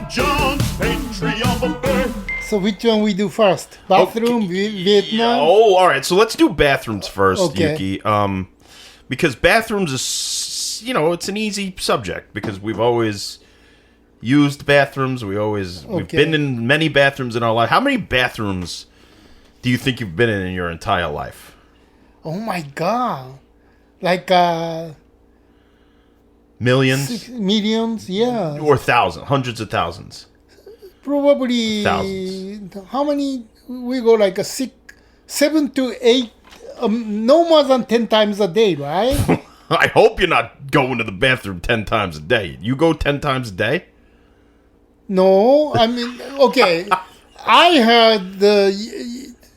and John, Patreon for birth. So which one we do first? Bathroom, Vietnam? Oh, all right. So let's do bathrooms first, Okay. Yuki. Because bathrooms is, it's an easy subject because we've always used bathrooms. We've been in many bathrooms in our life. How many bathrooms do you think you've been in your entire life? Oh my God. Like Millions? millions? Yeah. Or thousands, hundreds of thousands. Probably Thousands. how many we go like 7 to 8 no more than 10 times a day, right? I hope you're not going to the bathroom 10 times a day. You go 10 times a day? No, I mean, okay. I heard the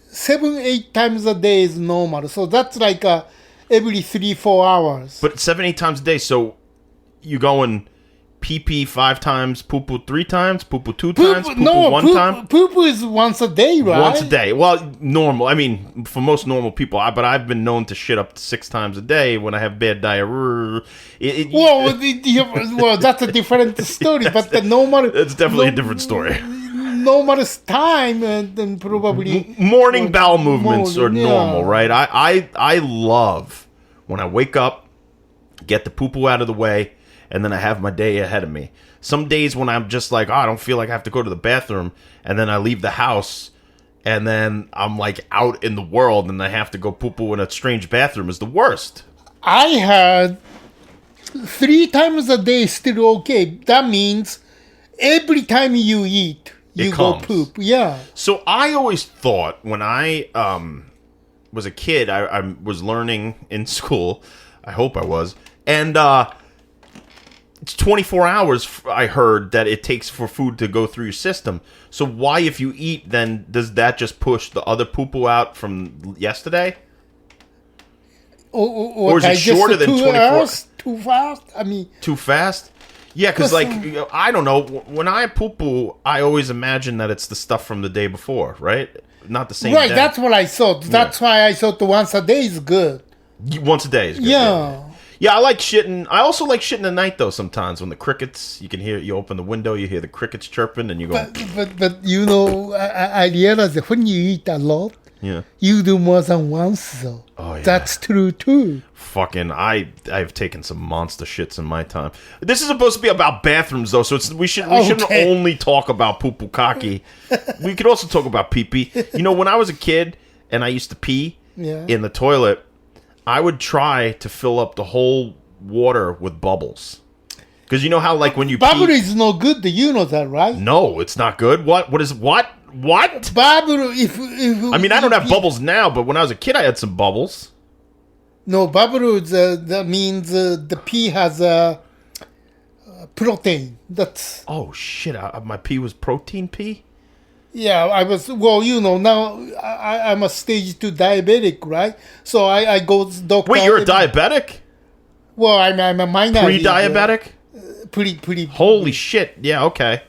7-8 times a day is normal, so that's like every 3-4 hours. But 7-8 times a day, so you going pee 5 times, poo 3 times, poo 2 times, poo 1 time? Poop is once a day, right? Once a day. Well, normal. I mean, for most normal people, but I've been known to shit up to 6 times a day when I have bad diarrhea. Well, that's a different story, but the normal... It's definitely a different story. Normal time, then probably... Morning bowel movements are yeah. normal, right? I love when I wake up, get the poo-poo out of the way, and then I have my day ahead of me. Some days when I'm just like, I don't feel like I have to go to the bathroom, and then I leave the house, and then I'm like out in the world, and I have to go poo-poo in a strange bathroom is the worst. I heard 3 times a day is still okay. That means every time you eat, you go poop. Yeah. So I always thought when I was a kid, I was learning in school. I hope I was. And it's 24 hours, I heard, that it takes for food to go through your system. So why, if you eat, then does that just push the other poo-poo out from yesterday? Or is it shorter than 24 hours? Too fast? I mean... Too fast? Yeah, because, I don't know. When I poo-poo, I always imagine that it's the stuff from the day before, right? Not the same day. Right, that's what I thought. That's why I thought once a day is good. Once a day is good. Yeah. Yeah, I like shitting. I also like shitting at night, though, sometimes. When the crickets, you open the window, you hear the crickets chirping, and you go... But I realize that when you eat a lot, you do more than once, though. Oh, yeah. That's true, too. Fucking, I've taken some monster shits in my time. This is supposed to be about bathrooms, though, so we shouldn't only talk about poo-poo kaki. We could also talk about pee-pee. When I was a kid, and I used to pee in the toilet, I would try to fill up the whole water with bubbles. Because you know how, like, when you Bubble pee... is no good. You know that, right? No, it's not good. What? What? Bubble, I mean, I don't have bubbles now, but when I was a kid, I had some bubbles. No, bubble, that means the pee has protein. That's... Oh, shit. My pee was protein pee? Yeah, I was, now I'm a stage 2 diabetic, right? So I go to the doctor. Wait, you're a diabetic? Well, I'm a minor. Pre-diabetic? Pretty. Holy shit. Yeah, okay.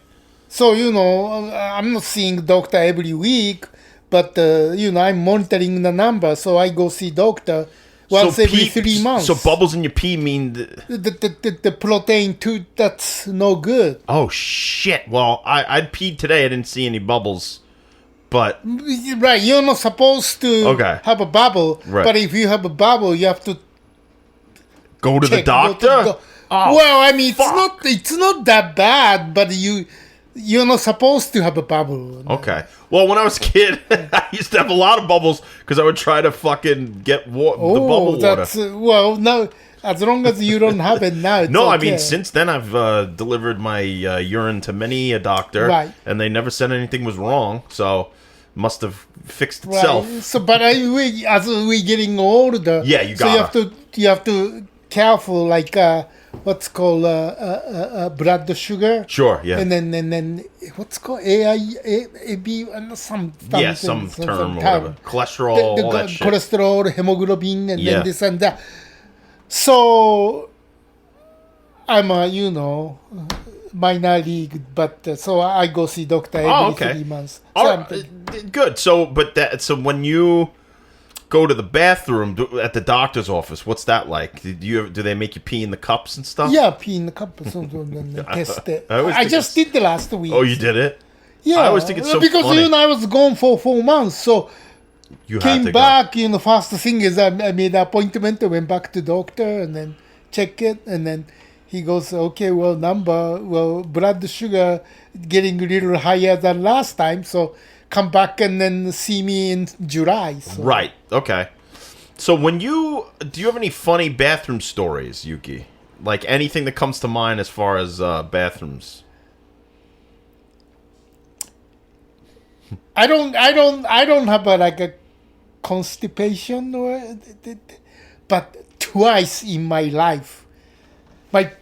So, I'm not seeing doctor every week, but, I'm monitoring the number. So I go see doctor once every 3 months. So bubbles in your pee mean... The protein, too, that's no good. Oh, shit. Well, I peed today. I didn't see any bubbles. But... Right, you're not supposed to have a bubble. Right. But if you have a bubble, you have to... Go to the doctor? Oh, well, I mean, it's not that bad, but you're not supposed to have a bubble. Okay. Well, when I was a kid, I used to have a lot of bubbles because I would try to fucking get the bubble water. Well, no, as long as you don't have it now, it's No, okay. I mean, since then I've delivered my urine to many a doctor, and they never said anything was wrong, so must have fixed itself. Right. So, but as we're getting older, you got you have to careful, like what's called blood sugar. Sure, yeah. And then what's called AIB and some term or whatever. Cholesterol, all that shit. Cholesterol, hemoglobin, and then this and that. So I'm a minor league, but so I go see doctor every 3 months. All right. Good. So, so when you go to the bathroom at the doctor's office, what's that like? Do they make you pee in the cups and stuff? Yeah, pee in the cup. Test it. I just did the last week. Oh, you did it? Yeah. I always think it's so because funny. I was gone for 4 months, so You had came to back. First thing is I made an appointment. Went back to doctor and then check it, and then he goes, okay, blood sugar getting a little higher than last time, so come back and then see me in July. So. Right. Okay. So do you have any funny bathroom stories, Yuki? Like anything that comes to mind as far as bathrooms? I don't have a constipation but twice in my life, my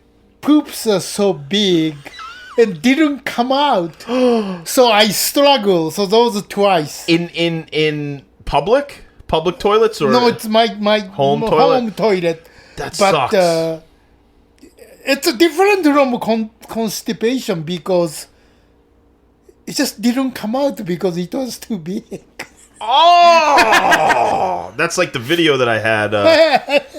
poops are so big and didn't come out, so I struggle. So those are twice. In public toilets or no? It's my home toilet. That but, sucks. It's a different from constipation because it just didn't come out because it was too big. Oh, that's like the video that I had.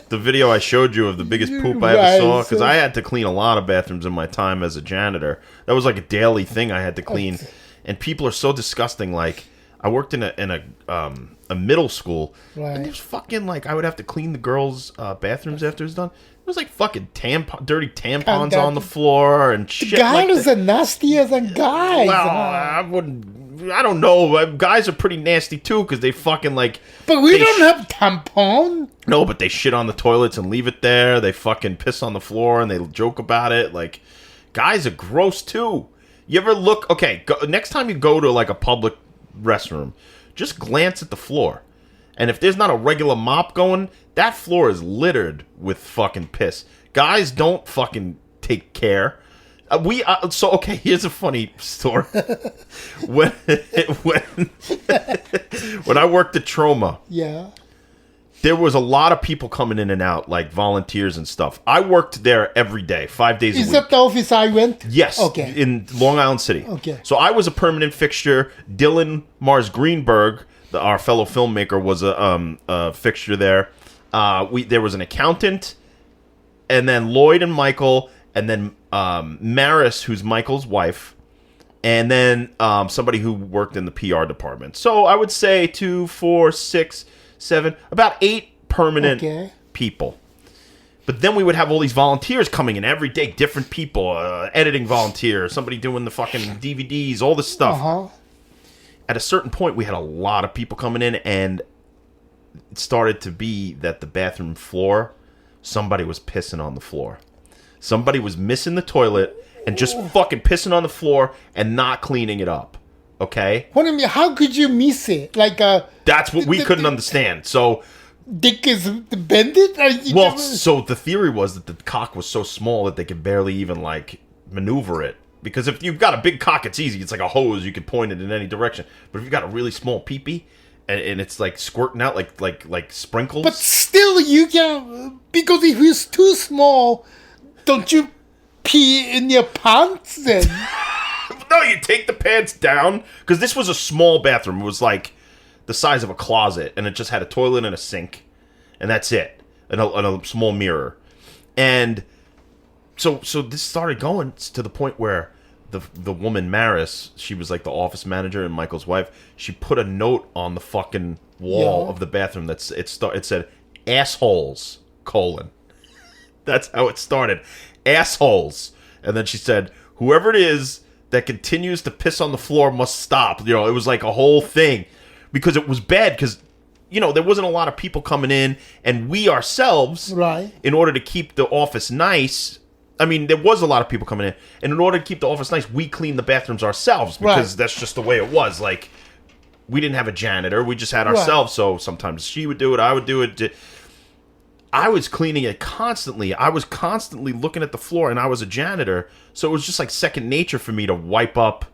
The video I showed you of the biggest poop I ever saw, because I had to clean a lot of bathrooms in my time as a janitor. That was like a daily thing I had to clean, and people are so disgusting. Like I worked in a middle school, and there's fucking like I would have to clean the girls' bathrooms after it was done. It was like fucking dirty tampons on the floor and shit. Guys are nastier than guys. Well, I don't know. Guys are pretty nasty too because they fucking like. But we don't have tampon. No, but they shit on the toilets and leave it there. They fucking piss on the floor and they joke about it. Like, guys are gross too. You ever look? Okay, next time you go to like a public restroom, just glance at the floor. And if there's not a regular mop going, that floor is littered with fucking piss. Guys don't fucking take care. Here's a funny story. when I worked at Troma, there was a lot of people coming in and out, like volunteers and stuff. I worked there every day, 5 days a week. Is that the office I went? Yes. Okay. In Long Island City. Okay. So I was a permanent fixture. Dylan Mars Greenberg, our fellow filmmaker, was a fixture there. There was an accountant, and then Lloyd and Michael, and then Maris, who's Michael's wife, and then somebody who worked in the PR department. So I would say 2, 4, 6, 7, about 8 permanent people. But then we would have all these volunteers coming in every day, different people, editing volunteer, somebody doing the fucking DVDs, all this stuff. Uh-huh. At a certain point, we had a lot of people coming in, and it started to be that the bathroom floor, somebody was pissing on the floor. Somebody was missing the toilet and just fucking pissing on the floor and not cleaning it up. Okay? What do you mean? How could you miss it? That's what we couldn't understand. So, dick is bended? So the theory was that the cock was so small that they could barely even like maneuver it. Because if you've got a big cock, it's easy. It's like a hose. You can point it in any direction. But if you've got a really small pee-pee and it's like squirting out like sprinkles. But still, you can, because if it's too small, don't you pee in your pants then? No, you take the pants down. Because this was a small bathroom. It was like the size of a closet. And it just had a toilet and a sink. And that's it. And a small mirror. And so this started going to the point where the woman Maris, she was like the office manager and Michael's wife. She put a note on the fucking wall of the bathroom it said assholes : That's how it started, assholes. And then she said, whoever it is that continues to piss on the floor must stop. It was like a whole thing because it was bad because there wasn't a lot of people coming in, and we ourselves, in order to keep the office nice. I mean, there was a lot of people coming in, and in order to keep the office nice, we cleaned the bathrooms ourselves because that's just the way it was. Like, we didn't have a janitor; we just had ourselves. So sometimes she would do it, I would do it. I was cleaning it constantly. I was constantly looking at the floor, and I was a janitor, so it was just like second nature for me to wipe up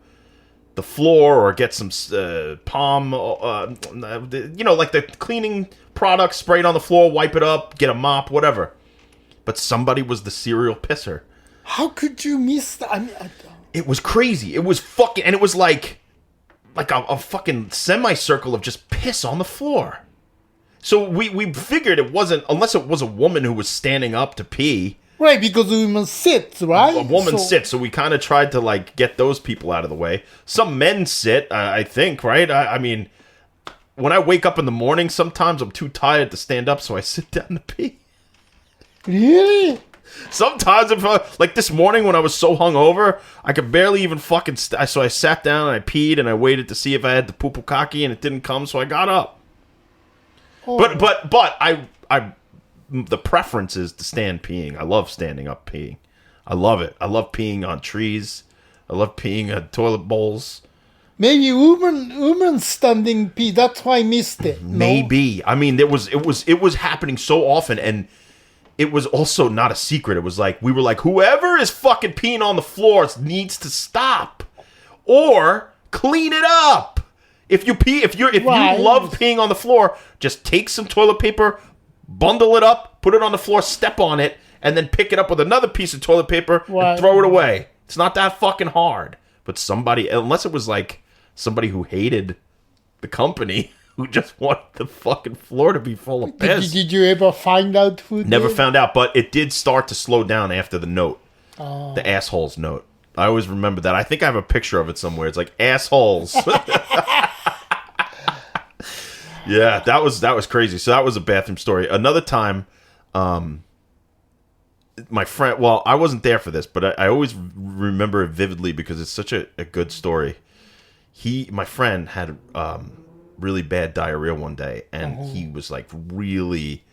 the floor or get some palm, like the cleaning product sprayed on the floor, wipe it up, get a mop, whatever. But somebody was the serial pisser. How could you miss that? I mean, it was crazy. It was fucking, and it was like a fucking semicircle of just piss on the floor. So we figured it wasn't, unless it was a woman who was standing up to pee. Right, because women sit, right? A woman sits, so we kind of tried to, like, get those people out of the way. Some men sit, I think, right? I mean, when I wake up in the morning, sometimes I'm too tired to stand up, so I sit down to pee. Really? Sometimes, like this morning when I was so hungover, I could barely even fucking... so I sat down and I peed and I waited to see if I had the pupukaki and it didn't come, so I got up. Oh. But I the preference is to stand peeing. I love standing up peeing. I love it. I love peeing on trees. I love peeing at toilet bowls. Maybe women standing pee. That's why I missed it. Maybe. I mean, it was happening so often, and it was also not a secret. It was like we were like, whoever is fucking peeing on the floor needs to stop or clean it up. If you love peeing on the floor, just take some toilet paper, bundle it up, put it on the floor, step on it, and then pick it up with another piece of toilet paper and throw it away. It's not that fucking hard. But somebody, unless it was like somebody who hated the company, who just wanted the fucking floor to be full of piss. Did you ever find out who did? Never found out, but it did start to slow down after the note. Oh. The assholes note. I always remember that. I think I have a picture of it somewhere. It's like, assholes. Yeah, that was crazy. So that was a bathroom story. Another time, my friend, well, I wasn't there for this, but I always remember it vividly because it's such a good story. My friend had really bad diarrhea one day, and he was like really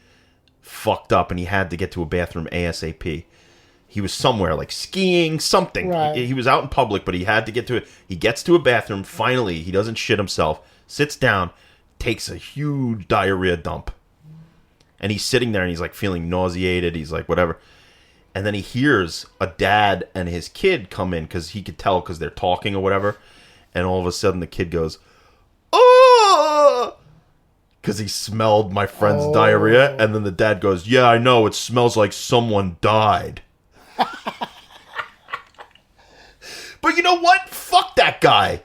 fucked up, and he had to get to a bathroom ASAP. He was somewhere, like skiing, something. Right. He was out in public, but he had to get to it. He gets to a bathroom. Finally, he doesn't shit himself, sits down, takes a huge diarrhea dump. And he's sitting there, and he's like feeling nauseated. He's like, whatever. And then he hears a dad and his kid come in, because he could tell because they're talking or whatever. And all of a sudden, the kid goes, oh! Because he smelled my friend's diarrhea. And then the dad goes, yeah, I know. It smells like someone died. But you know what? Fuck that guy.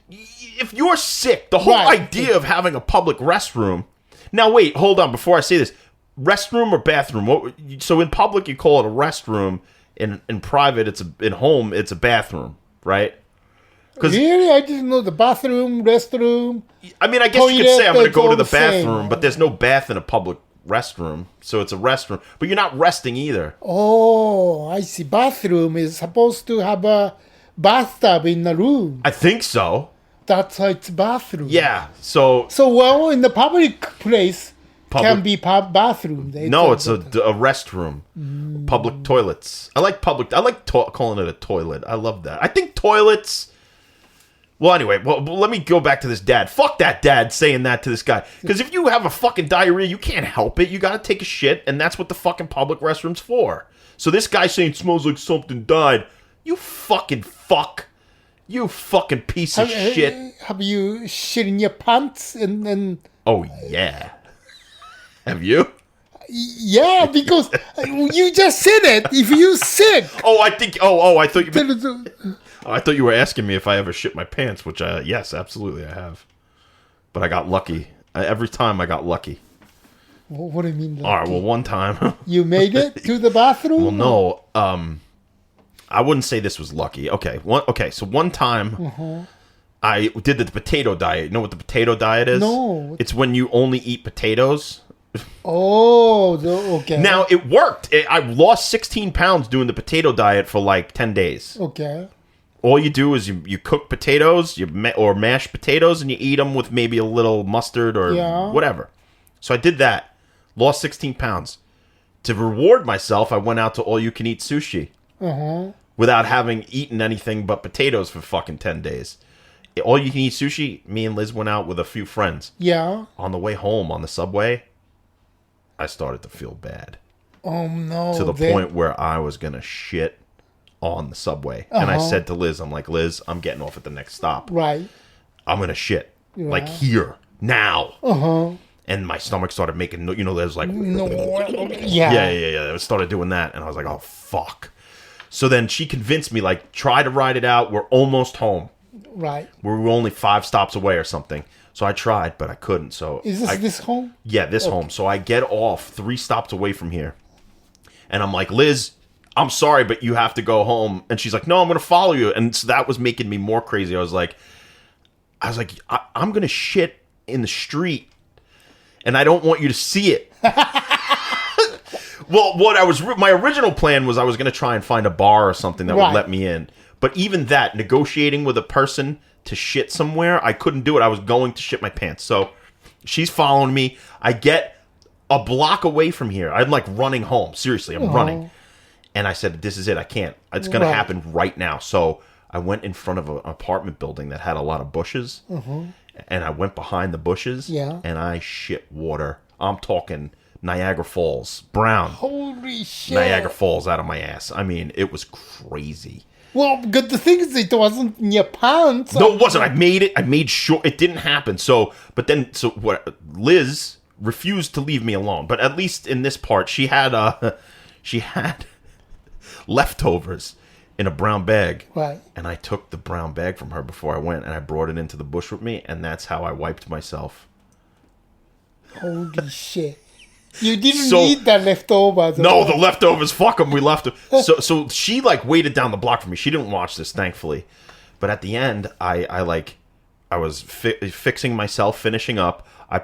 If you're sick, the whole idea of having a public restroom... Now, wait, hold on. Before I say this, restroom or bathroom? So in public, you call it a restroom. In private, in home, it's a bathroom, right? Really? I didn't know the bathroom, restroom. I mean, I guess you could say I'm going to go to the bathroom, but there's no bath in a public restroom, so it's a restroom. But you're not resting either. Oh, I see. Bathroom is supposed to have a bathtub in the room. I think so. That's why it's bathroom. Yeah, so well, in the public place, can be bathroom. No, it's a restroom. Public toilets. I like calling it a toilet. I love that. I think toilets... Well, anyway, let me go back to this dad. Fuck that dad saying that to this guy. Because if you have a fucking diarrhea, you can't help it. You got to take a shit, and that's what the fucking public restroom's for. So this guy saying it smells like something died. You fucking fuck. You fucking piece of shit. Have you shit in your pants? And Oh, yeah. Have you? Yeah, because you just said it. If you sick. I thought you were asking me if I ever shit my pants, which, yes, absolutely I have. But I got lucky. Every time I got lucky. Well, what do you mean lucky? All right, well, one time. You made it to the bathroom? Well, no. I wouldn't say this was lucky. Okay, so one time I did the potato diet. You know what the potato diet is? No. It's when you only eat potatoes. Oh, okay. Now, it worked. I lost 16 pounds doing the potato diet for like 10 days. Okay. All you do is you cook potatoes or mashed potatoes, and you eat them with maybe a little mustard or whatever. So I did that. Lost 16 pounds. To reward myself, I went out to all-you-can-eat sushi. Without having eaten anything but potatoes for fucking 10 days. All-you-can-eat sushi, me and Liz went out with a few friends. Yeah. On the way home on the subway, I started to feel bad. Oh, no. To the point where I was going to shit on the subway. And I said to Liz, I'm like, Liz, I'm getting off at the next stop. Right. I'm going to shit. Yeah. Like here. Now. And my stomach started making, there's like... Yeah. It started doing that. And I was like, oh, fuck. So then she convinced me, like, try to ride it out. We're almost home. Right. We're only 5 stops away or something. So I tried, but I couldn't. So Is this home? Yeah, this home. So I get off 3 stops away from here. And I'm like, Liz, I'm sorry, but you have to go home. And she's like, no, I'm going to follow you. And so that was making me more crazy. I was like, I'm going to shit in the street, and I don't want you to see it. Well, my original plan was I was going to try and find a bar or something that would let me in. But even that, negotiating with a person to shit somewhere, I couldn't do it. I was going to shit my pants. So she's following me. I get a block away from here. I'm like running home. Seriously, I'm running. And I said, this is it. I can't. It's going to happen right now. So I went in front of an apartment building that had a lot of bushes. And I went behind the bushes. Yeah. And I shit water. I'm talking Niagara Falls. Brown. Holy shit. Niagara Falls out of my ass. I mean, it was crazy. Well, good. The thing is, it wasn't in your pants. No, it wasn't. I made it. I made sure it didn't happen. So what? Liz refused to leave me alone. But at least in this part, she had leftovers in a brown bag. Right. And I took the brown bag from her before I went, and I brought it into the bush with me, and that's how I wiped myself. Holy shit. You didn't eat the leftovers. No, the leftovers. Fuck them. We left them. So she like waited down the block for me. She didn't watch this, thankfully. But at the end, I was fixing myself, finishing up. I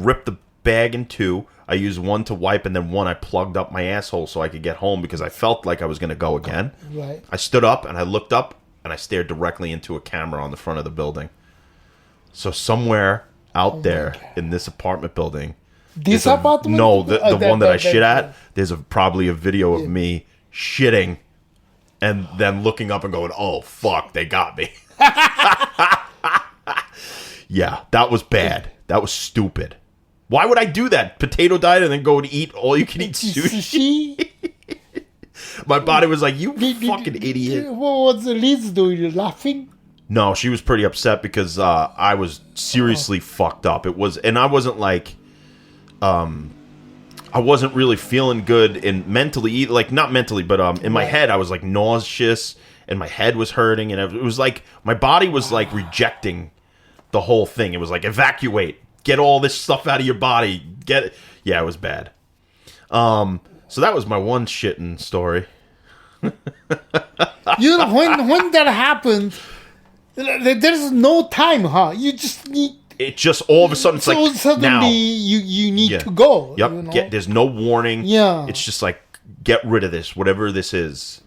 ripped the bag in 2. I used one to wipe, and then one I plugged up my asshole so I could get home because I felt like I was going to go again. Right. I stood up and I looked up and I stared directly into a camera on the front of the building. So somewhere out there in this apartment building. This apartment? No, the one that I shit at. There's probably a video of me shitting and then looking up and going, "Oh fuck, they got me." Yeah, that was bad. That was stupid. Why would I do that? Potato diet and then go and eat all you can eat sushi? My body was like, "You fucking idiot." What was Liz doing? Laughing? No, she was pretty upset because I was seriously fucked up. And I wasn't like. I wasn't really feeling good and mentally, like not mentally, but in my head I was like nauseous and my head was hurting and it was like my body was like rejecting the whole thing. It was like evacuate, get all this stuff out of your body, get it. Yeah, it was bad. So that was my one shitting story. When that happens, there's no time, huh? You just need. It just all of a sudden it's like suddenly now you need to go. Yep. You know? There's no warning. Yeah. It's just like get rid of this, whatever this is.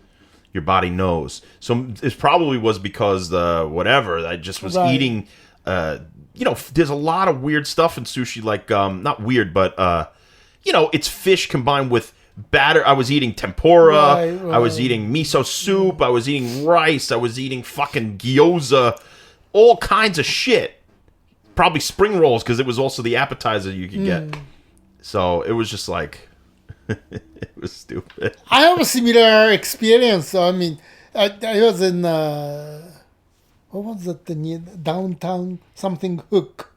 Your body knows. So it probably was because I just was eating. There's a lot of weird stuff in sushi. Like not weird, but it's fish combined with batter. I was eating tempura. Right. I was eating miso soup. I was eating rice. I was eating fucking gyoza. All kinds of shit. Probably spring rolls because it was also the appetizer you could get. So it was just like it was stupid. I have a similar experience. I mean, I was in what was it? The downtown something Hook.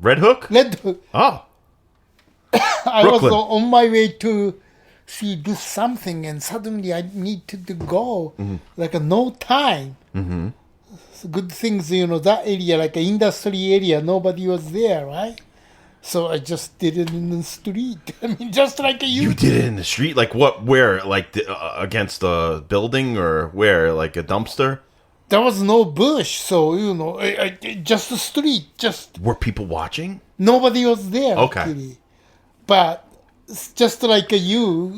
Red Hook. Oh. I was on my way to do something, and suddenly I need to go. Like no time. Mm-hmm. Good things, that area, like an industry area, nobody was there, right? So I just did it in the street. I mean, just like you. You did it in the street? Like what? Where? Like against a building or where? Like a dumpster? There was no bush, so, just the street. Were people watching? Nobody was there, okay. Actually. But just like you,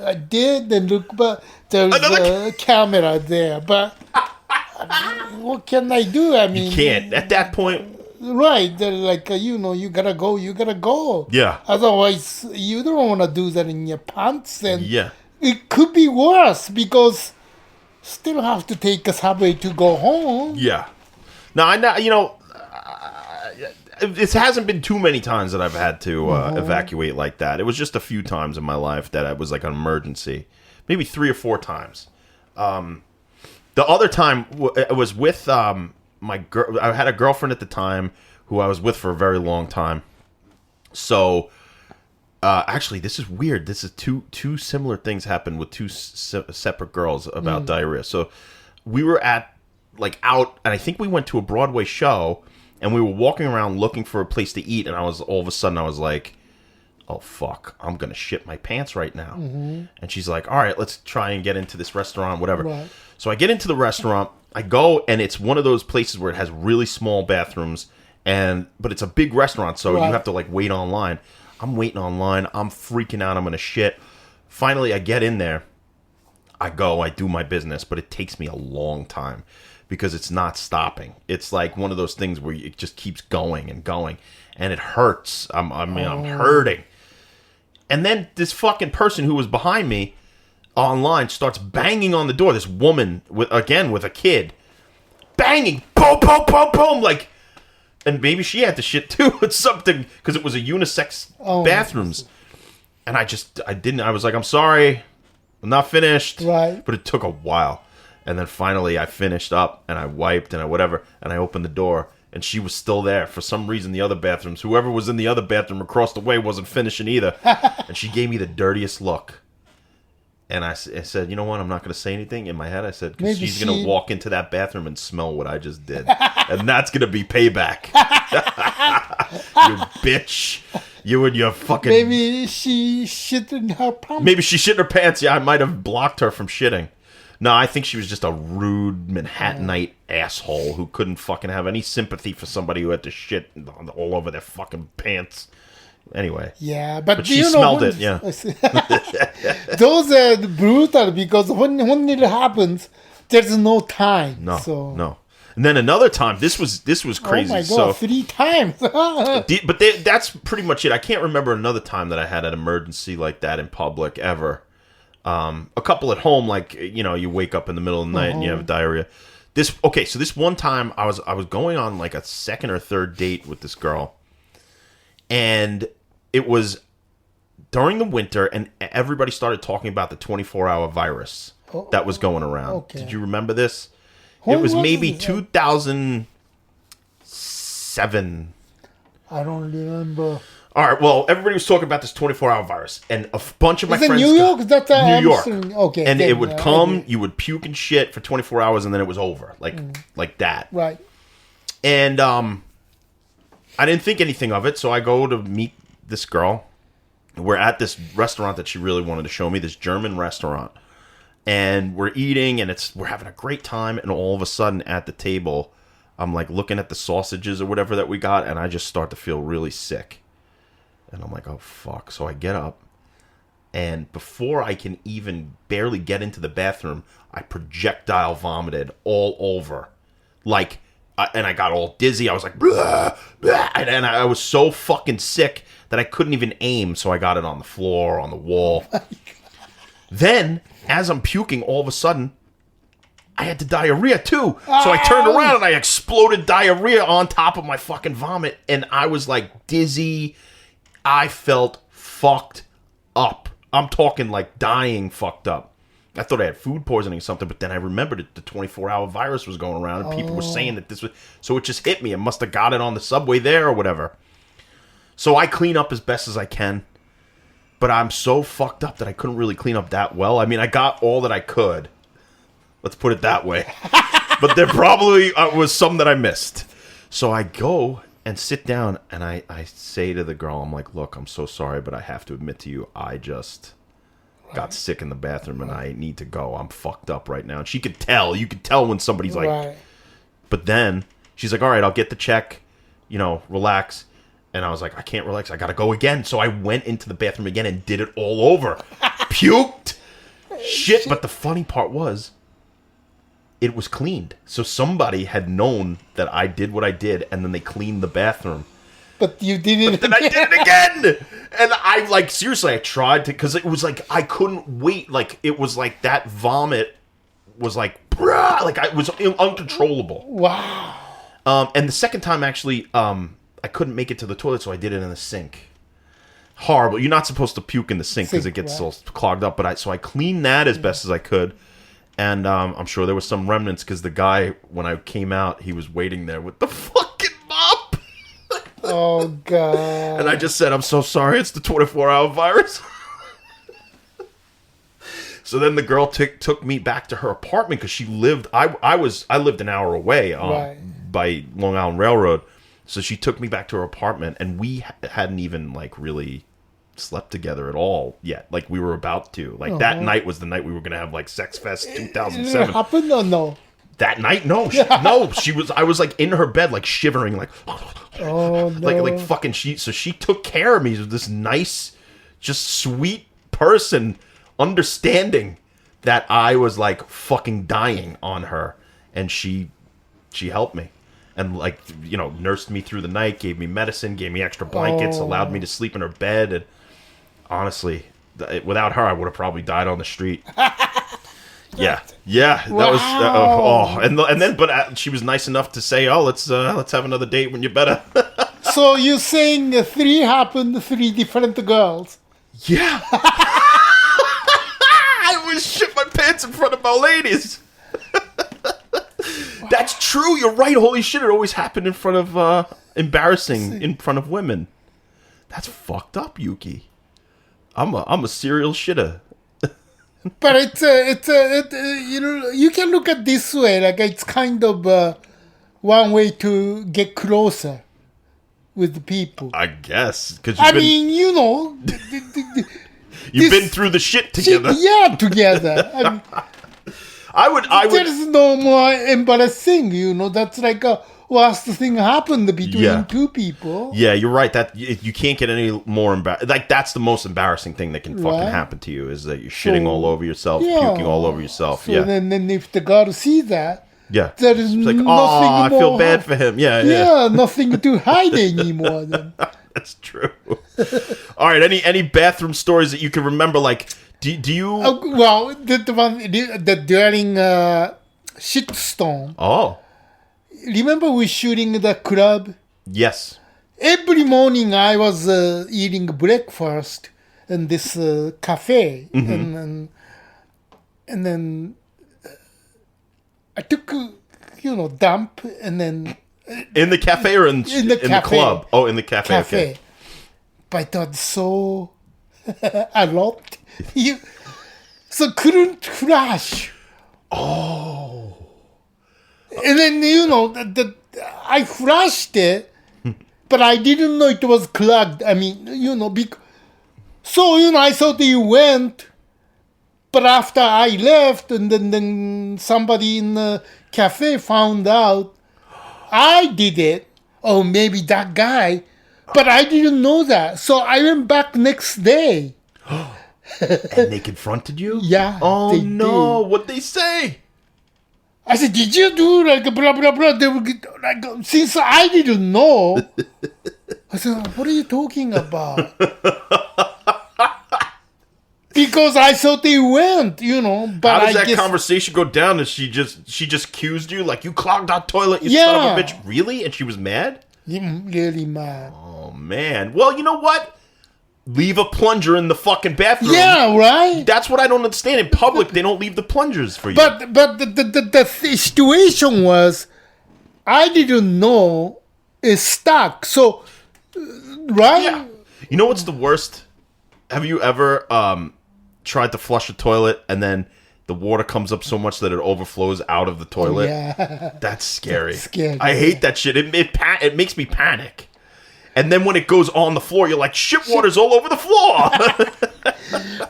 I did and look, but there's a camera there, but... what can I do? I mean, you can't at that point, right? They're like, you gotta go. Yeah. Otherwise, you don't want to do that in your pants, and yeah, it could be worse because still have to take a subway to go home. Yeah. Now I know. It hasn't been too many times that I've had to evacuate like that. It was just a few times in my life that it was like an emergency, maybe 3 or 4 times. The other time it was with my girl. I had a girlfriend at the time who I was with for a very long time. So, actually, this is weird. This is two similar things happened with 2 separate girls about diarrhea. So, we were out, and I think we went to a Broadway show, and we were walking around looking for a place to eat, and all of a sudden I was like, oh fuck, I'm gonna shit my pants right now. And she's like, all right, let's try and get into this restaurant, whatever. Right. So I get into the restaurant, I go, and it's one of those places where it has really small bathrooms, but it's a big restaurant, so you have to like wait online. I'm waiting online, I'm freaking out, I'm gonna shit. Finally I get in there, I go, I do my business, but it takes me a long time because it's not stopping. It's like one of those things where it just keeps going and going, and it hurts. I'm hurting. And then this fucking person who was behind me online starts banging on the door. This woman, with a kid, banging, boom, boom, boom, boom, like, and maybe she had to shit too. It's something, because it was a unisex bathrooms. And I was like, I'm sorry, I'm not finished. Right. But it took a while. And then finally I finished up and I wiped and I whatever, and I opened the door. And she was still there. For some reason, the other bathrooms, whoever was in the other bathroom across the way wasn't finishing either. And she gave me the dirtiest look. And I said, you know what? I'm not going to say anything. In my head, I said, because she's going to walk into that bathroom and smell what I just did. And that's going to be payback. You bitch. You and your fucking... Maybe she shit in her pants. Maybe she shit in her pants. Yeah, I might have blocked her from shitting. No, I think she was just a rude Manhattanite asshole who couldn't fucking have any sympathy for somebody who had to shit all over their fucking pants. Anyway. Yeah, but she smelled it, yeah. Those are brutal because when it happens, there's no time. No. And then another time, this was crazy. Oh my God, 3 times. But that's pretty much it. I can't remember another time that I had an emergency like that in public ever. A couple at home, like, you wake up in the middle of the night and you have diarrhea. So this one time I was going on like a second or third date with this girl, and it was during the winter, and everybody started talking about the 24-hour virus that was going around. Okay. Did you remember this? When it was maybe it? 2007. I don't remember. All right, well, everybody was talking about this 24-hour virus, and a bunch of my friends... New York? That's New York. Okay. And it would come, you would puke and shit for 24 hours, and then it was over, like that. Right. And I didn't think anything of it, so I go to meet this girl. We're at this restaurant that she really wanted to show me, this German restaurant. And we're eating, and we're having a great time, and all of a sudden, at the table, I'm like looking at the sausages or whatever that we got, and I just start to feel really sick. And I'm like, oh, fuck. So I get up, and before I can even barely get into the bathroom, I projectile vomited all over. Like, and I got all dizzy. I was like, blah, blah, and I was so fucking sick that I couldn't even aim, so I got it on the floor, on the wall. Then, as I'm puking, all of a sudden, I had the diarrhea too. So I turned around and I exploded diarrhea on top of my fucking vomit, and I was like dizzy. I felt fucked up. I'm talking like dying fucked up. I thought I had food poisoning or something, but then I remembered that the 24-hour virus was going around, and people were saying that this was... So it just hit me. I must have got it on the subway there or whatever. So I clean up as best as I can, but I'm so fucked up that I couldn't really clean up that well. I mean, I got all that I could. Let's put it that way. But there probably was some that I missed. So I go and sit down, and I say to the girl, I'm like, look, I'm so sorry, but I have to admit to you, I just got sick in the bathroom, and I need to go. I'm fucked up right now. And she could tell. You could tell when somebody's like... Right. But then she's like, all right, I'll get the check. Relax. And I was like, I can't relax. I got to go again. So I went into the bathroom again and did it all over. Puked. Shit. But the funny part was, it was cleaned. So somebody had known that I did what I did, and then they cleaned the bathroom. But you did it again. And I did it again. And I, like, seriously, I tried to, because it was like, I couldn't wait. Like, it was like that vomit was like, brah, like, it was uncontrollable. Wow. And the second time, actually, I couldn't make it to the toilet, so I did it in the sink. Horrible. You're not supposed to puke in the sink because it gets all clogged up. But so I cleaned that as best as I could. And I'm sure there was some remnants because the guy, when I came out, he was waiting there with the fucking mop. Oh, God. And I just said, I'm so sorry. It's the 24-hour virus. So then the girl took me back to her apartment because she lived... I lived an hour away by Long Island Railroad. So she took me back to her apartment, and we hadn't even like really slept together at all yet. Like we were about to. Like that night was the night we were gonna have like Sex Fest 2007. It happened or no? That night, no, no. I was like in her bed, like shivering, like, Oh, no. like fucking. So she took care of me. This nice, just sweet person, understanding that I was like fucking dying on her, and she helped me. And like, you know, nursed me through the night, gave me medicine, gave me extra blankets, allowed me to sleep in her bed. And honestly, without her, I would have probably died on the street. Yeah. That Wow. was and then but she was nice enough to say, "Oh, let's have another date when you're better." So you're saying 3 happened, 3 different girls? Yeah. I always shit my pants in front of my ladies. That's true. You're right. Holy shit! It always happened in front of embarrassing in front of women. That's fucked up, Yuki. I'm a serial shitter. But it's you know, you can look at this way, like it's kind of one way to get closer with the people. I guess because I mean, you know, you've been through the shit together. Yeah, together. I mean, I would. There's no more embarrassing, you know. That's like a worst thing happened between 2 people. Yeah, you're right. That you can't get any more embarrassed. Like that's the most embarrassing thing that can fucking happen to you is that you're shitting all over yourself, puking all over yourself. So then if the girl sees that, there is it's like, nothing I more. feel bad for him. Yeah, nothing to hide anymore. Then. That's true. All right, any bathroom stories that you can remember? Like, do you? Well, the one during shitstorm. Oh. Remember we shooting the club? Yes. Every morning I was eating breakfast in this cafe, and then I took dump, and then in the cafe or in the club? Oh, in the cafe. Okay. But it was so a lot. So couldn't flush. Oh. And then, I flushed it, but I didn't know it was clogged. I mean, I thought you went, but after I left, and then somebody in the cafe found out I did it, or maybe that guy, but I didn't know that. So I went back next day. And they confronted you? Yeah. Oh, no. What'd they say? I said, did you do like blah, blah, blah? They were like, since I didn't know. I said, what are you talking about? Because I thought they went, but how does that conversation go down? Is she just accused you? Like, you clogged our toilet, you son of a bitch. Really? And she was mad? Really mad. Oh, man. Well, you know what? Leave a plunger in the fucking bathroom. Yeah, right? That's what I don't understand. In public, they don't leave the plungers for you. But the situation was, I didn't know it's stuck. So, right? Yeah. You know what's the worst? Have you ever tried to flush a toilet and then the water comes up so much that it overflows out of the toilet? Yeah. That's scary. That's scary. I hate that shit. It makes me panic. And then when it goes on the floor, you're like, shit water's all over the floor.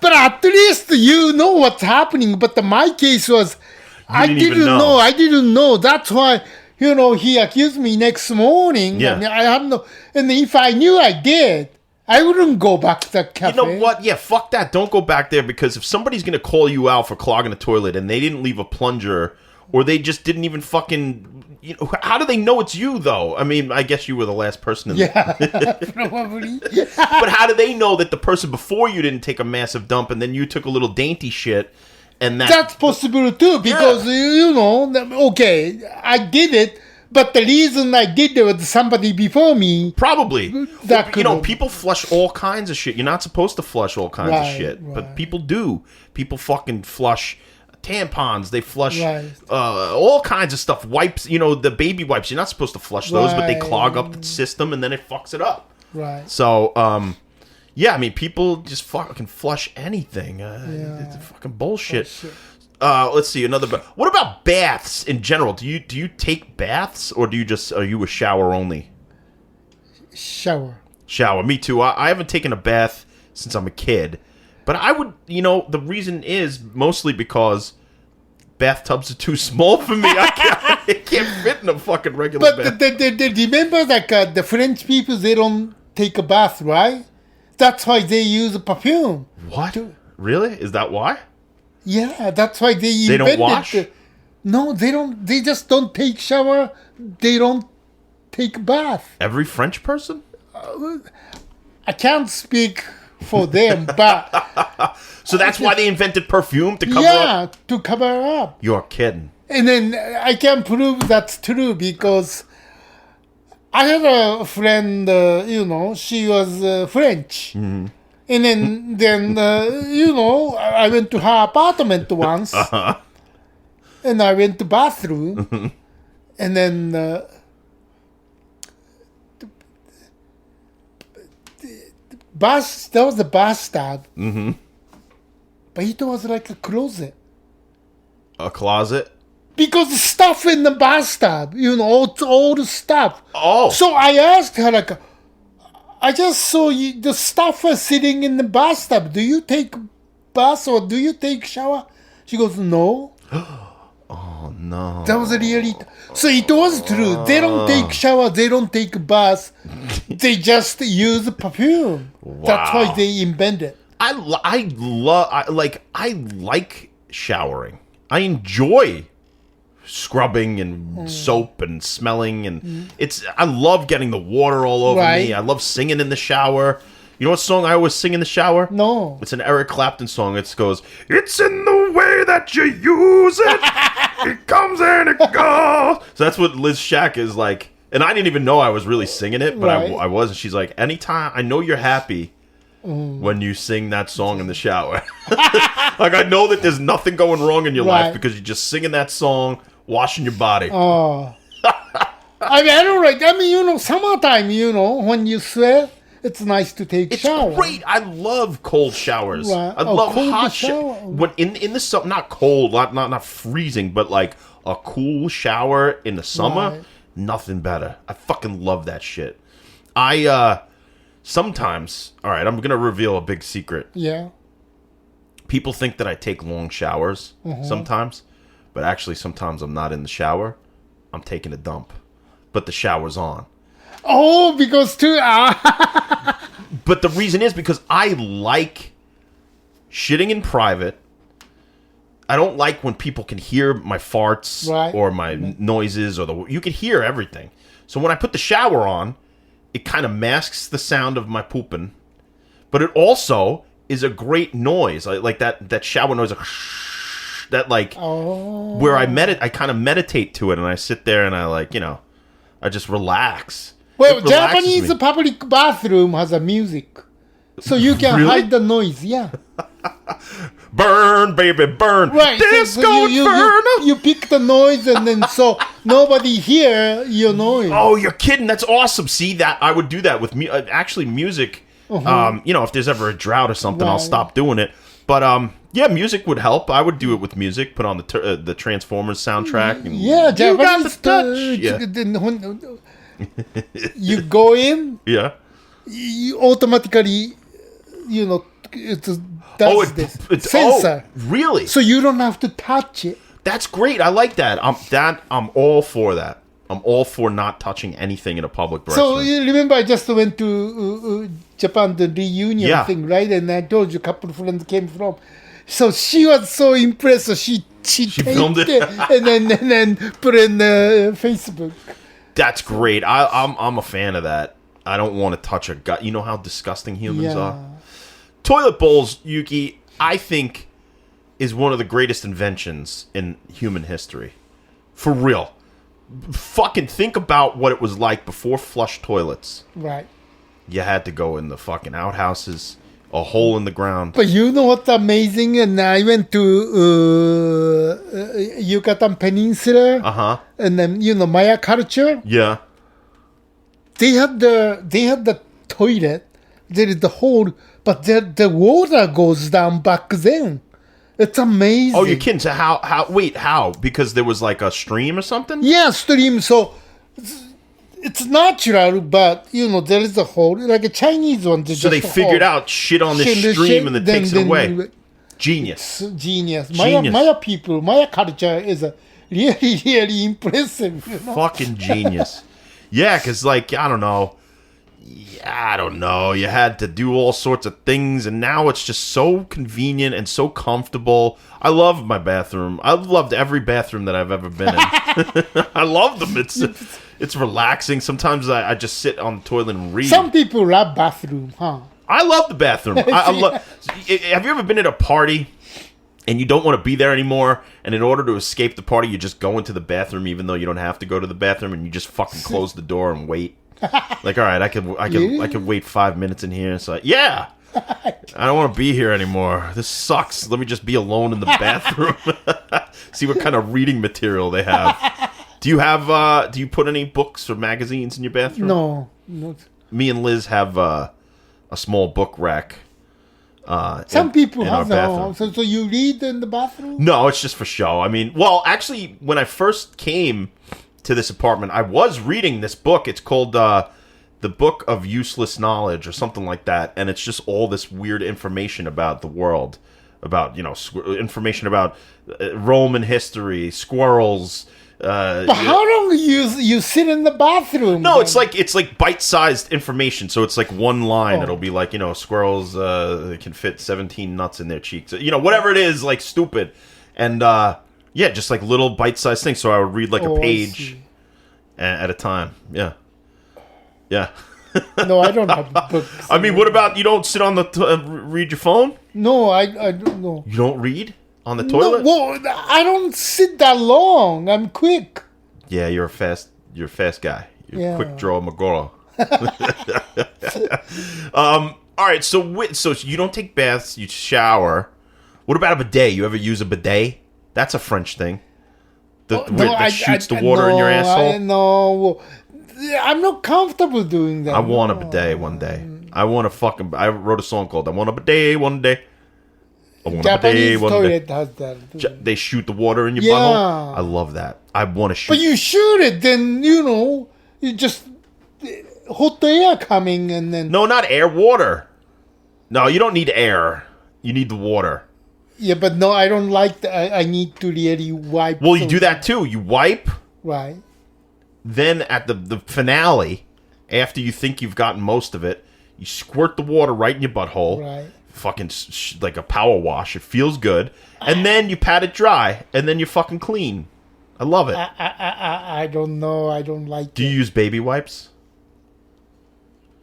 But at least you know what's happening. But my case was, I didn't know. I didn't know. That's why, he accused me next morning. Yeah. And I have no. And if I knew I did, I wouldn't go back to the cafe. You know what? Yeah, fuck that. Don't go back there, because if somebody's going to call you out for clogging a toilet and they didn't leave a plunger, or they just didn't even fucking... how do they know it's you, though? I mean, I guess you were the last person in probably. But how do they know that the person before you didn't take a massive dump and then you took a little dainty shit? And that's possible, too, because, okay, I did it, but the reason I did it was somebody before me. Probably. People flush all kinds of shit. You're not supposed to flush all kinds of shit, but people do. People fucking flush tampons, they flush all kinds of stuff, wipes, the baby wipes, you're not supposed to flush those, but they clog up the system and then it fucks it up. So I mean, people just fucking flush anything. It's fucking bullshit. Let's see, what about baths in general? Do you take baths, or are you a shower only? shower. Shower. Me too. I haven't taken a bath since I'm a kid. But I would, the reason is mostly because bathtubs are too small for me. I can't fit in a fucking regular bath. But remember, like, the French people, they don't take a bath, right? That's why they use perfume. What? Really? Is that why? Yeah, that's why they invented. They don't wash? No, they don't. They just don't take shower. They don't take bath. Every French person? I can't speak for them, but so that's why they invented perfume to cover up? Yeah, to cover up. You're kidding. And then I can prove that's true because I had a friend, she was French. Mm-hmm. And then I went to her apartment once. Uh-huh. And I went to bathroom. Mm-hmm. And then there was a bathtub. Mm-hmm. But it was like a closet. A closet? Because the stuff in the bathtub, all the stuff. Oh. So I asked her, like, I just saw the stuff was sitting in the bathtub. Do you take bath or do you take shower? She goes, no. Oh, no. That was really... So it was true. They don't take shower. They don't take bath. They just use perfume. Wow. That's why they invented. I like showering. I enjoy scrubbing and soap and smelling and I love getting the water all over me. I love singing in the shower. You know what song I always sing in the shower? No. It's an Eric Clapton song. It goes, "It's in the way that you use it. It comes and it goes." So that's what Liz Shack is like. And I didn't even know I was really singing it, but I was. And she's like, anytime, I know you're happy when you sing that song in the shower. Like, I know that there's nothing going wrong in your life because you're just singing that song, washing your body. Oh. I don't like, summertime, when you sweat, it's nice to take shower. It's great. I love cold showers. Right. I love hot shower. When in the summer, not cold, not freezing, but like a cool shower in the summer, nothing better. I fucking love that shit. Sometimes, all right, I'm going to reveal a big secret. Yeah. People think that I take long showers sometimes, but actually sometimes I'm not in the shower. I'm taking a dump, but the shower's on. Oh, because But the reason is because I like shitting in private. I don't like when people can hear my farts or my noises you can hear everything. So when I put the shower on, it kind of masks the sound of my pooping, but it also is a great noise, like that shower noise, that where I kind of meditate to it, and I sit there and I I just relax. Well, Japanese public bathroom has a music, so you can hide the noise. Yeah. Burn, baby, burn. Right. Disco Inferno. You pick the noise, and then so nobody hear your noise. Oh, you're kidding! That's awesome. See that I would do that with me. Actually, music. If there's ever a drought or something, I'll stop doing it. But music would help. I would do it with music. Put on the Transformers soundtrack. And you got the touch. You go in. Yeah. You automatically, it does this sensor. Oh, really? So you don't have to touch it. That's great. I like that. I'm all for that. I'm all for not touching anything in a public restroom. So you remember, I just went to Japan, the reunion thing, right? And I told you a couple of friends came from. So she was so impressed. So she filmed it and then put it in Facebook. That's great. I'm a fan of that. I don't want to touch a gut. You know how disgusting humans are. Toilet bowls, Yuki, I think, is one of the greatest inventions in human history. For real. Fucking think about what it was like before flush toilets. Right. You had to go in the fucking outhouses, a hole in the ground. But you know what's amazing? And I went to Yucatan Peninsula. And then Maya culture. Yeah. They had the toilet. There is the hole, but the water goes down back then. It's amazing. Oh, you're kidding. So how? Wait, how? Because there was like a stream or something? Yeah, stream. So it's natural, but there is a hole. Like a Chinese one. So they figured out shit on this stream and it takes it away. Genius. Genius. Genius. Maya people, Maya culture is really, really impressive. Fucking genius. Yeah, because, like, I don't know. You had to do all sorts of things, and now it's just so convenient and so comfortable. I love my bathroom. I've loved every bathroom that I've ever been in. I love them. It's relaxing. Sometimes I just sit on the toilet and read. Some people love bathroom, huh? I love the bathroom. Have you ever been at a party and you don't want to be there anymore, and in order to escape the party, you just go into the bathroom even though you don't have to go to the bathroom, and you just fucking close the door and wait? Like, all right, I could wait 5 minutes in here. So yeah, I don't want to be here anymore. This sucks. Let me just be alone in the bathroom. See what kind of reading material they have. Do you put any books or magazines in your bathroom? No. Me and Liz have a small book rack. Some people have that. So you read in the bathroom? No, it's just for show. I mean, well, actually, when I first came to this apartment, I was reading this book. It's called The Book of Useless Knowledge or something like that, and it's just all this weird information about the world, about information about Roman history, squirrels. But how long you sit in the bathroom? No, then? it's like bite-sized information. So it's like one line. It'll be like, squirrels can fit 17 nuts in their cheeks. Whatever it is, like stupid. And yeah, just like little bite-sized things. So I would read like a page at a time. Yeah. Yeah. No, I don't have books. I mean, what about you don't sit on the read your phone? No, I don't know. You don't read on the toilet? No, well, I don't sit that long. I'm quick. Yeah, you're a fast guy. You're a quick draw McGraw. All right, so you don't take baths, you shower. What about a bidet? You ever use a bidet? That's a French thing. That shoots the water in your asshole. No, I'm not comfortable doing that. I want a bidet one day. I wrote a song called "I Want a Bidet One Day." Japanese toilet has that. They shoot the water in your butthole. I love that. I want to shoot. But you shoot it, then you just hot air coming, and then no, not air, water. No, you don't need air. You need the water. Yeah, but no, I don't like that. I need to really wipe. Well, you do that too. You wipe. Right. Then at the finale, after you think you've gotten most of it, you squirt the water right in your butthole. Right. Fucking like a power wash. It feels good. And then you pat it dry. And then you're fucking clean. I love it. I don't know. I don't like it. Do you use baby wipes?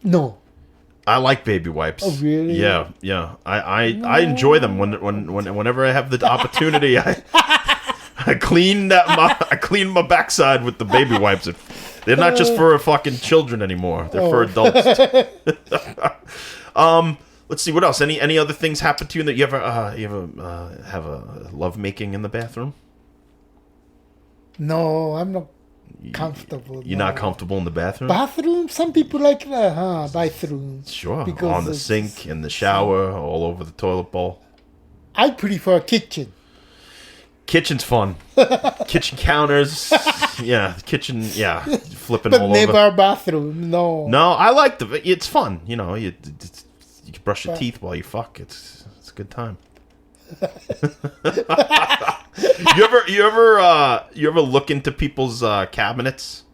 No. I like baby wipes. Oh, really? Yeah. I enjoy them whenever I have the opportunity. I clean my backside with the baby wipes. They're not just for fucking children anymore. They're for adults. Let's see what else. Any other things happen to you that you ever have a love making in the bathroom? No, I'm not comfortable. You're not comfortable in the bathroom? Bathroom? Some people like that, huh? Bathroom. Sure. On the sink, in the shower, all over the toilet bowl. I prefer kitchen. Kitchen's fun. Kitchen counters. Yeah, kitchen. Yeah, flipping but all over. But never bathroom. No. No, I like it's fun. You can brush your teeth while you fuck. It's a good time. You ever look into people's cabinets,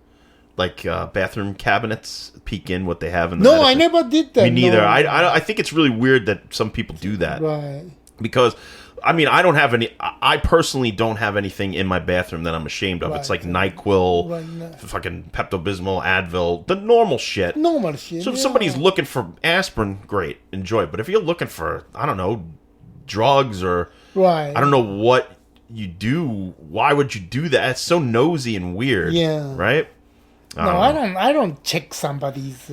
like bathroom cabinets, peek in what they have in the medicine? I never did that. Me neither. No. I think it's really weird that some people do that. Right. Because I mean, I don't have any. I personally don't have anything in my bathroom that I'm ashamed of. Right. It's like NyQuil, fucking Pepto-Bismol, Advil, the normal shit. So if somebody's looking for aspirin, great, enjoy it. But if you're looking for, I don't know, drugs or I don't know what you do, why would you do that? It's so nosy and weird. Yeah. Right? I don't check somebody's,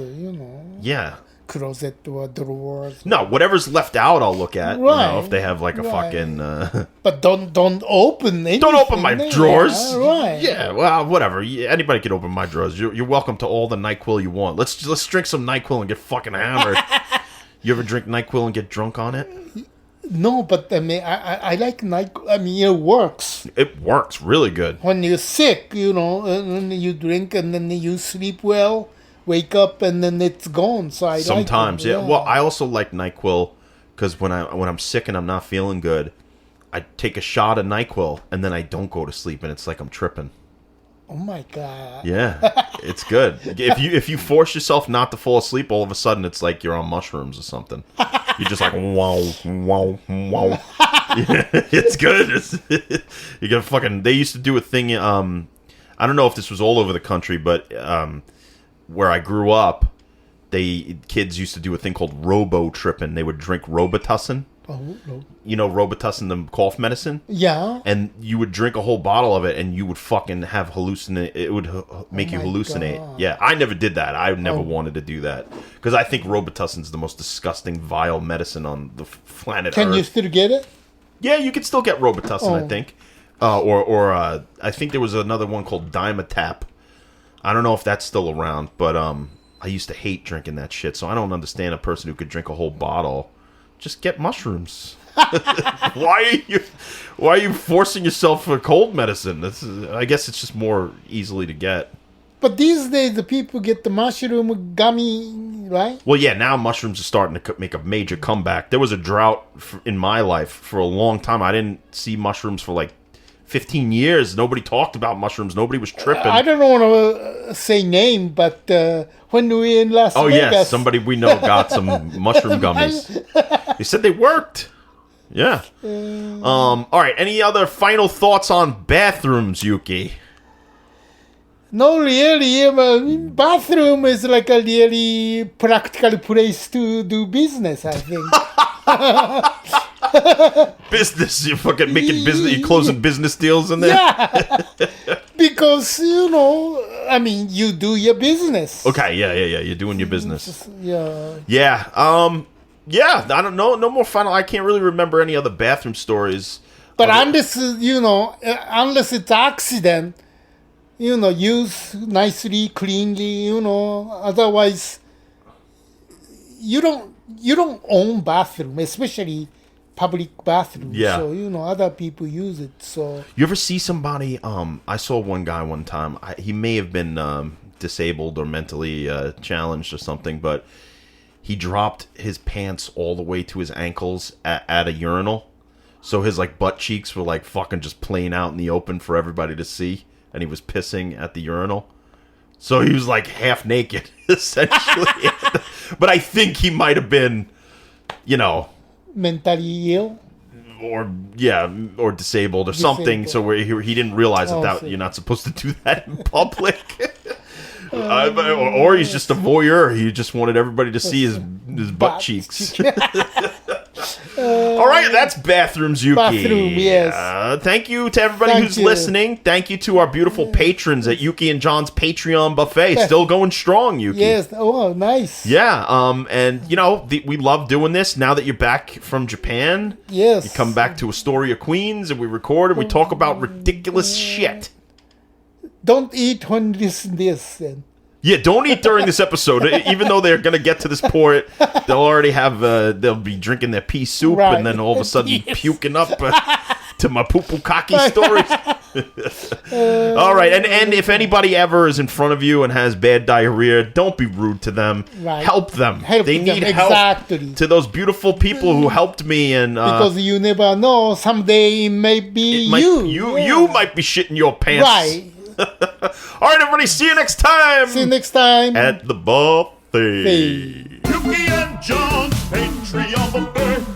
Yeah. closet or drawers. No, whatever's left out, I'll look at. Right. If they have like a fucking. But don't open anything. Don't open my drawers. Right. Yeah. Well, whatever. Anybody can open my drawers. You're welcome to all the NyQuil you want. Let's drink some NyQuil and get fucking hammered. You ever drink NyQuil and get drunk on it? No, but I mean, I like NyQuil. I mean, it works. It works really good. When you're sick, and then you drink and then you sleep well, wake up and then it's gone. So I Sometimes, like it. yeah. Well, I also like NyQuil because when I'm sick and I'm not feeling good, I take a shot of NyQuil and then I don't go to sleep and it's like I'm tripping. Oh my god. Yeah, it's good. If you force yourself not to fall asleep, all of a sudden it's like you're on mushrooms or something. You're just like wow, wow, wow. It's good. You got fucking. They used to do a thing. I don't know if this was all over the country, but where I grew up, kids used to do a thing called robo tripping. They would drink Robitussin. Oh, no. You know Robitussin, the cough medicine? Yeah. And you would drink a whole bottle of it and you would fucking have hallucinate. It would make you hallucinate. God. Yeah, I never did that. I never wanted to do that. Because I think Robitussin's the most disgusting, vile medicine on the planet Can Earth. you still get it? Yeah, you can still get Robitussin, I think. Or I think there was another one called Dimetap. I don't know if that's still around, but I used to hate drinking that shit, so I don't understand a person who could drink a whole bottle. Just get mushrooms. Why are you forcing yourself for cold medicine? I guess it's just more easily to get. But these days, the people get the mushroom gummy, right? Well, yeah, now mushrooms are starting to make a major comeback. There was a drought in my life for a long time. I didn't see mushrooms for like 15 years. Nobody talked about mushrooms. Nobody was tripping. I don't want to say name, but when we were in Las Vegas... Oh, yes, somebody we know got some mushroom gummies. They said they worked. Yeah. All right, any other final thoughts on bathrooms, Yuki? No, really. I mean, bathroom is like a really practical place to do business, I think. Business, you're fucking making business, you're closing business deals in there? Yeah. Because, I mean, you do your business. Okay, yeah, you're doing your business. Yeah. Yeah, I don't know, no more final, I can't really remember any other bathroom stories. But unless, unless it's accident, use nicely, cleanly, otherwise, you don't own bathroom, especially public bathroom. Yeah. So, other people use it, so. You ever see somebody, I saw one guy one time, he may have been disabled or mentally challenged or something, but he dropped his pants all the way to his ankles at a urinal. So his like butt cheeks were like fucking just playing out in the open for everybody to see. And he was pissing at the urinal. So he was like half naked, essentially. But I think he might have been, mentally ill? Or disabled or something. So where he didn't realize that you're not supposed to do that in public. Or he's just a voyeur. He just wanted everybody to see his butt cheeks. All right, that's Bathrooms, Yuki. Bathroom, yes. Thank you to everybody who's listening. Thank you to our beautiful patrons at Yuki and John's Patreon buffet. Still going strong, Yuki. Yes. Oh, nice. Yeah. And we love doing this. Now that you're back from Japan, yes, you come back to Astoria, Queens, and we record and we talk about ridiculous shit. Don't eat when listen this. Then. Yeah, don't eat during this episode. Even though they're going to get to this point, they'll already have, they'll be drinking their pea soup and then all of a sudden puking up to my poo-poo-cocky stories. All right, and if anybody ever is in front of you and has bad diarrhea, don't be rude to them. Right. Help them. They need help. Exactly. To those beautiful people who helped me. And because you never know, someday it may be You might be shitting your pants. Right. All right, everybody, see you next time. See you next time. At the buffet. Yuki and John's Patreon buffet.